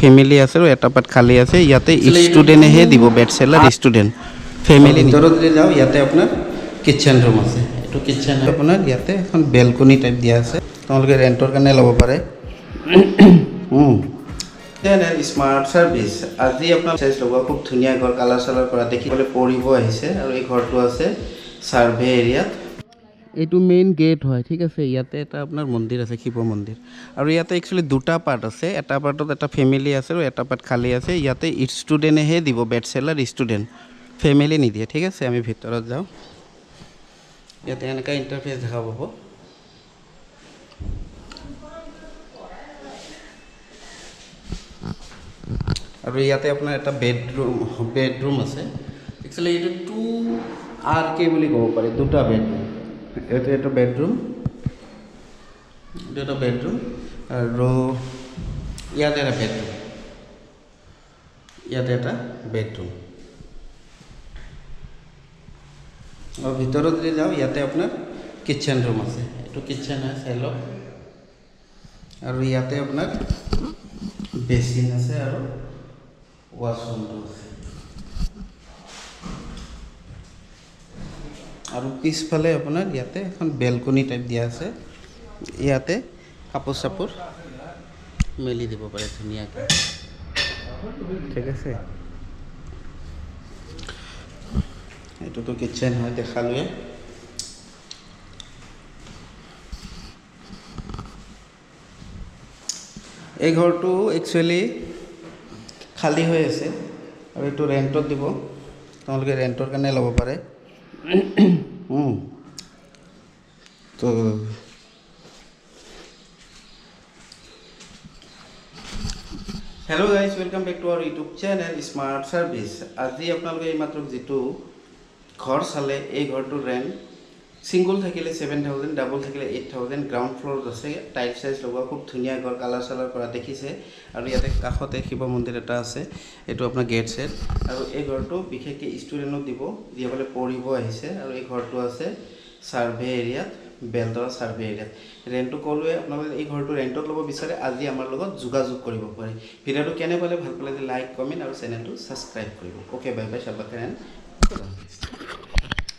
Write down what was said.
family আছে আৰু এটা পাৰ্ট খালী আছে ইয়াতে ষ্টুডেণ্টেহে দিব বেচেলাৰ ষ্টুডেণ্ট ফেমিলি ভিতৰত যদি যাওঁ ইয়াতে আপোনাৰ কিটচেন ৰুম আছে এইটো কিটচেন আপোনাৰ ইয়াতে এখন বেলকনি টাইপ দিয়া আছে তোমালোকে ৰেণ্টৰ কাৰণে ল'ব পাৰে স্মাৰ্ট চাৰ্ভিচ আজি আপোনাৰ চাইজ লগোৱা খুব ধুনীয়া ঘৰ কালাৰ চালাৰ কৰা দেখিবলৈ পৰিব আহিছে আৰু এই ঘৰটো আছে সাৰ্ভে এৰিয়াত এইটো মেইন গেট হয় ঠিক আছে ইয়াতে এটা আপোনাৰ মন্দিৰ আছে শিৱ মন্দিৰ আৰু ইয়াতে একচুৱেলি দুটা পাৰ্ট আছে এটা পাৰ্টত এটা ফেমিলি আছে আৰু এটা পাৰ্ট খালী আছে ইয়াতে ষ্টুডেণ্টেহে দিব বেচেলাৰ ষ্টুডেণ্ট ফেমিলি নিদিয়ে ঠিক আছে আমি ভিতৰত যাওঁ ইয়াতে এনেকুৱা ইণ্টাৰফেচ দেখা পাব আৰু ইয়াতে আপোনাৰ এটা বেডৰুম আছে একচুৱেলি এইটো 2RK বুলি ক'ব পাৰে দুটা বেডৰুম এইটো এটা বেডৰুম আৰু ইয়াতে এটা বেডৰুম আৰু ভিতৰত যদি যাওঁ ইয়াতে আপোনাৰ কিটচেন ৰুম আছে এইটো কিটচেন হয় চাই লওক আৰু ইয়াতে আপোনাৰ বেচিন আছে আৰু ৱাশৰুমটো আছে আৰু পিছফালে আপোনাৰ ইয়াতে এখন বেলকনি টাইপ দিয়া আছে ইয়াতে কাপোৰ চাপোৰ মেলি দিব পাৰে ধুনীয়াকৈ ঠিক আছে এইটোতো কিটচেন হয় দেখালোৱে এই ঘৰটো একচুৱেলি খালী হৈ আছে আৰু এইটো ৰেণ্টত দিব তোমালোকে ৰেণ্টৰ কাৰণে ল'ব পাৰে তো hello' guys welcome back to our YouTube channel smart service আজি আপোনালোকে এইমাত্ৰ যিটো ঘৰ চালে এই ঘৰটোৰ ৰেণ্ট সিংগল থাকিলে 7,000 ডাবল থাকিলে 8,000 গ্ৰাউণ্ড ফ্ল'ৰত আছে টাইল চাইজ লগোৱা খুব ধুনীয়া ঘৰ কালাৰ চালাৰ কৰা দেখিছে আৰু ইয়াতে কাষতে শিৱ মন্দিৰ এটা আছে এইটো আপোনাৰ গেট ছেট আৰু এই ঘৰটো বিশেষকৈ ষ্টুডেণ্টক দিব যিসকলে পঢ়িব আহিছে আৰু এই ঘৰটো আছে সাৰ্ভে এৰিয়াত বেলতৰা সাৰ্ভে এৰিয়াত ৰেণ্টটো ক'লোৱে আপোনালোকে এই ঘৰটো ৰেণ্টত ল'ব বিচাৰে আজি আমাৰ লগত যোগাযোগ কৰিব পাৰে ভিডিঅ'টো কেনে পালে ভাল পালে লাইক কমেণ্ট আৰু চেনেলটো ছাবস্ক্ৰাইব কৰিব অ'কে বাই বাই চাবাকেন